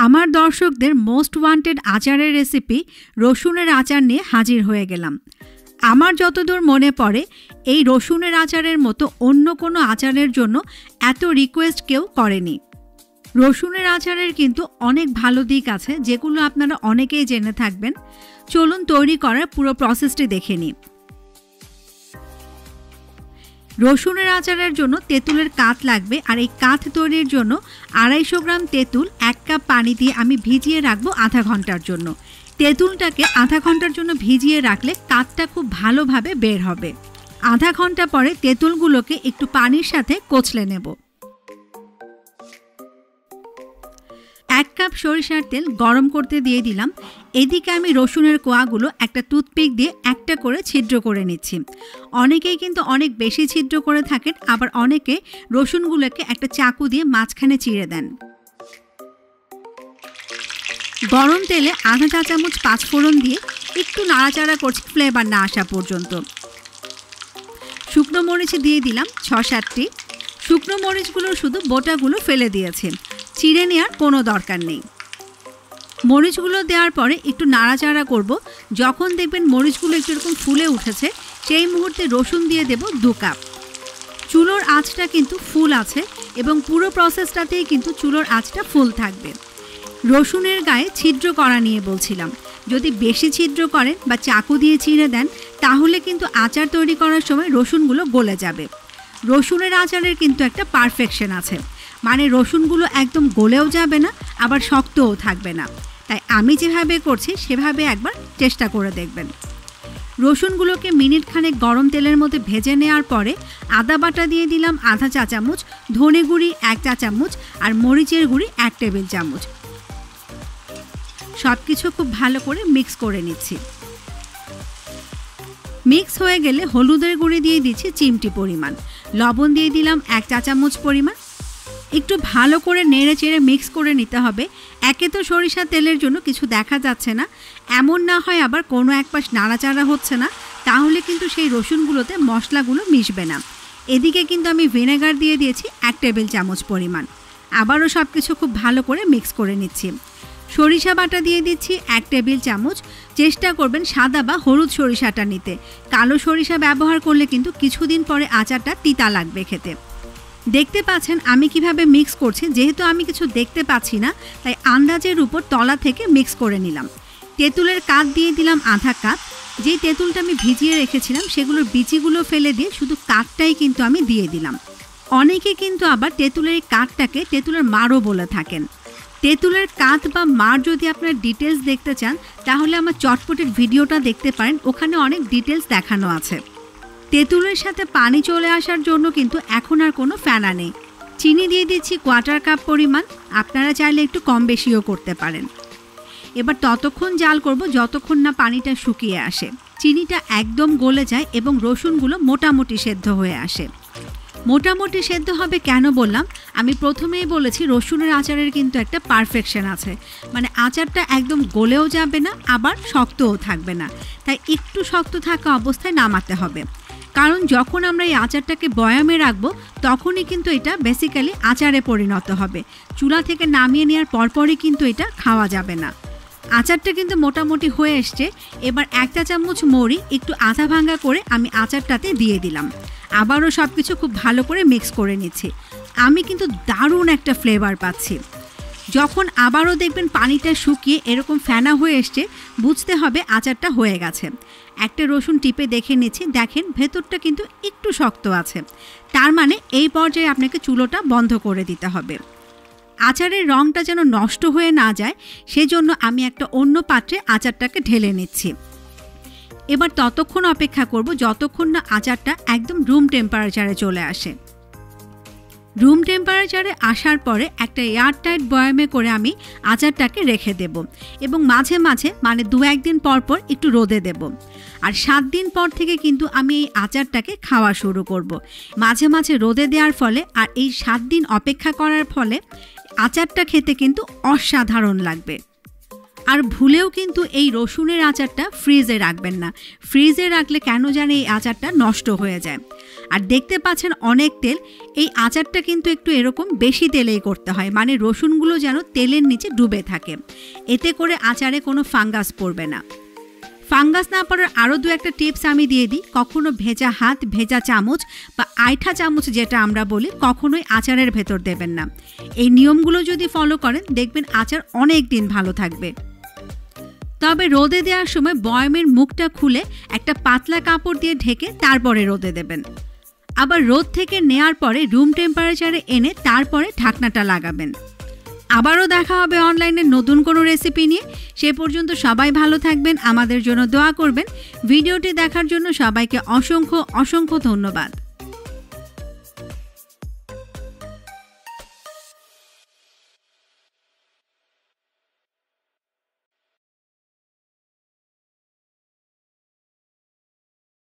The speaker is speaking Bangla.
আমার দর্শকদের মোস্ট ওয়ান্টেড আচারের রেসিপি রসুনের আচার নিয়ে হাজির হয়ে গেলাম। আমার যতদূর মনে পড়ে এই রসুনের আচারের মতো অন্য কোনো আচারের জন্য এত রিকোয়েস্ট কেউ করেনি। রসুনের আচারের কিন্তু অনেক ভালো দিক আছে যেগুলো আপনারা অনেকেই জেনে থাকবেন। চলুন তৈরি করার পুরো প্রসেসটি দেখে নিই। রসুনের আচারের জন্য তেঁতুলের কাঠ লাগবে, আর এই কাঠ তৈরির জন্য 250 গ্রাম তেঁতুল 1 কাপ পানি দিয়ে আমি ভিজিয়ে রাখবো আধা ঘন্টার জন্য। তেঁতুলটাকে আধা ঘন্টার জন্য ভিজিয়ে রাখলে কাঠটা খুব ভালোভাবে বের হবে। আধা ঘন্টা পরে তেঁতুলগুলোকে একটু পানির সাথে কচলে নেব। 1 কাপ সরিষার তেল গরম করতে দিয়ে দিলাম। এদিকে আমি রসুনের কোয়াগুলো একটা টুথপিক দিয়ে একটা করে ছিদ্র করে নিচ্ছি। অনেকেই কিন্তু অনেক বেশি ছিদ্র করে থাকেন, আবার অনেকে রসুনগুলোকে একটা চাকু দিয়ে মাঝখানে চিড়ে দেন। গরম তেলে আধা চা চামচ 5 ফোড়ন দিয়ে একটু নাড়াচাড়া করছি ফ্লেভার না আসা পর্যন্ত। শুকনো মরিচ দিয়ে দিলাম 6-7টি। শুকনো মরিচগুলোর শুধু বোটাগুলো ফেলে দিয়েছি, চিড়ে নেওয়ার কোনো দরকার নেই। মরিচগুলো দেওয়ার পরে একটু নাড়াচাড়া করব। যখন দেখবেন মরিচগুলো একটু এরকম ফুলে উঠেছে সেই মুহূর্তে রসুন দিয়ে দেব 2 কাপ। চুলোর আঁচটা কিন্তু ফুল আছে এবং পুরো প্রসেসটাতেই কিন্তু চুলোর আঁচটা ফুল থাকবে। রসুনের গায়ে ছিদ্র করা নিয়ে বলছিলাম, যদি বেশি ছিদ্র করেন বা চাকু দিয়ে চিড়ে দেন তাহলে কিন্তু আচার তৈরি করার সময় রসুনগুলো গলে যাবে। রসুনের আচারের কিন্তু একটা পারফেকশন আছে, মানে রসুনগুলো একদম গলেও যাবে না আবার শক্তও থাকবে না। তাই আমি যেভাবে করছি সেভাবে একবার চেষ্টা করে দেখবেন। রসুনগুলোকে মিনিট খানেক গরম তেলের মধ্যে ভেজে নেওয়ার পরে আদা বাটা দিয়ে দিলাম আধা চা চামচ, ধনে গুঁড়ি 1 চা চামচ আর মরিচের গুঁড়ি 1 টেবিল চামচ। সব কিছু খুব ভালো করে মিক্স করে নিচ্ছি। মিক্স হয়ে গেলে হলুদের গুঁড়ি দিয়ে দিচ্ছি চিমটি পরিমাণ, লবণ দিয়ে দিলাম 1 চা চামচ পরিমাণ। একটু ভালো করে নেড়ে চেড়ে মিক্স করে নিতে হবে। একে তো সরিষা তেলের জন্য কিছু দেখা যাচ্ছে না, এমন না হয় আবার কোনো এক পাশ নাড়াচাড়া হচ্ছে না, তাহলে কিন্তু সেই রসুনগুলোতে মশলাগুলো মিশবে না। এদিকে কিন্তু আমি ভিনেগার দিয়ে দিয়েছি 1 টেবিল চামচ পরিমাণ। আবারও সব কিছু খুব ভালো করে মিক্স করে নিচ্ছি। সরিষা বাটা দিয়ে দিচ্ছি 1 টেবিল চামচ। চেষ্টা করবেন সাদা বা হলুদ সরিষাটা নিতে, কালো সরিষা ব্যবহার করলে কিন্তু কিছুদিন পরে আচারটা তিতা লাগবে খেতে। দেখতে পাচ্ছেন আমি কিভাবে মিক্স করছি, যেহেতু আমি কিছু দেখতে পাচ্ছি না তাই আন্দাজের উপর তলা থেকে মিক্স করে নিলাম। তেঁতুলের কাঠ দিয়ে দিলাম আধা কাপ। যেই তেঁতুলটা আমি ভিজিয়ে রেখেছিলাম সেগুলোর বিচিগুলো ফেলে দিয়ে শুধু কাঠটাই কিন্তু আমি দিয়ে দিলাম। অনেকে কিন্তু আবার তেঁতুলের কাঠটাকে তেঁতুলের মারও বলে থাকেন। তেঁতুলের কাঠ বা মার যদি আপনারা ডিটেলস দেখতে চান তাহলে আমার চটপটের ভিডিওটা দেখতে পারেন, ওখানে অনেক ডিটেলস দেখানো আছে। তেঁতুলের সাথে পানি চলে আসার জন্য কিন্তু এখন আর কোনো ফেনা নেই। চিনি দিয়ে দিচ্ছি 1/4 কাপ পরিমাণ, আপনারা চাইলে একটু কম বেশিও করতে পারেন। এবার ততক্ষণ জাল করব যতক্ষণ না পানিটা শুকিয়ে আসে, চিনিটা একদম গলে যায় এবং রসুনগুলো মোটামুটি সেদ্ধ হয়ে আসে। মোটামুটি সেদ্ধ হবে কেন বললাম, আমি প্রথমেই বলেছি রসুনের আচারের কিন্তু একটা পারফেকশন আছে, মানে আচারটা একদম গলেও যাবে না আবার শক্তও থাকবে না, তাই একটু শক্ত থাকা অবস্থায় নামাতে হবে। কারণ যখন আমরা এই আচারটাকে বয়ামে রাখবো তখনই কিন্তু এটা বেসিক্যালি আচারে পরিণত হবে। চুলা থেকে নামিয়ে নেওয়ার পরপরই কিন্তু এটা খাওয়া যাবে না। আচারটা কিন্তু মোটামুটি হয়ে এসছে। এবার 1 চা চামচ মৌরি একটু আধা ভাঙা করে আমি আচারটাতে দিয়ে দিলাম। আবারও সব কিছু খুব ভালো করে মিক্স করে নিচ্ছি। আমি কিন্তু দারুণ একটা ফ্লেভার পাচ্ছি। যখন আবারও দেখবেন পানিটা শুকিয়ে এরকম ফেনা হয়ে এসছে বুঝতে হবে আচারটা হয়ে গেছে। একটা রসুন টিপে দেখে নিচ্ছি, দেখেন ভেতরটা কিন্তু একটু শক্ত আছে, তার মানে এই পর্যায়ে আপনাকে চুলোটা বন্ধ করে দিতে হবে। আচারের রঙটা যেন নষ্ট হয়ে না যায় সেজন্য আমি একটা অন্য পাত্রে আচারটাকে ঢেলে নিচ্ছি। এবার ততক্ষণ অপেক্ষা করব যতক্ষণ না আচারটা একদম রুম টেম্পারেচারে চলে আসে। রুম টেম্পারেচারে আসার পরে একটা এয়ারটাইট বয়ামে করে আমি আচারটাকে রেখে দেব এবং মাঝে মাঝে মানে 2-1 দিন পর পর একটু রোদে দেব। আর 7 দিন পর থেকে কিন্তু আমি এই আচারটাকে খাওয়া শুরু করব। মাঝে মাঝে রোদে দেওয়ার ফলে আর এই 7 দিন অপেক্ষা করার ফলে আচারটা খেতে কিন্তু অসাধারণ লাগবে। আর ভুলেও কিন্তু এই রসুনের আচারটা ফ্রিজে রাখবেন না, ফ্রিজে রাখলে কেন জানে এই আচারটা নষ্ট হয়ে যায়। আর দেখতে পাচ্ছেন অনেক তেল। এই আচারটা কিন্তু একটু এরকম বেশি তেলেই করতে হয়, মানে রসুনগুলো যেন তেলের নিচে ডুবে থাকে, এতে করে আচারে কোনো ফাঙ্গাস পড়বে না। ফাঙ্গাস না পড়ার আরও দু একটা টিপস আমি দিয়ে দিই। কখনো ভেজা হাত, ভেজা চামচ বা আইঠা চামচ যেটা আমরা বলি, কখনোই আচারের ভেতর দেবেন না। এই নিয়মগুলো যদি ফলো করেন দেখবেন আচার অনেক দিন ভালো থাকবে। তবে রোদে দেওয়ার সময় বয়ামের মুখটা খুলে একটা পাতলা কাপড় দিয়ে ঢেকে তারপরে রোদে দেবেন। আবার রোদ থেকে নেয়ার পরে রুম টেম্পারেচারে এনে তারপরে ঢাকনাটা লাগাবেন। আবারও দেখা হবে অনলাইনে নতুন কোনো রেসিপি নিয়ে। সে পর্যন্ত সবাই ভালো থাকবেন, আমাদের জন্য দোয়া করবেন। ভিডিওটি দেখার জন্য সবাইকে অসংখ্য অসংখ্য ধন্যবাদ।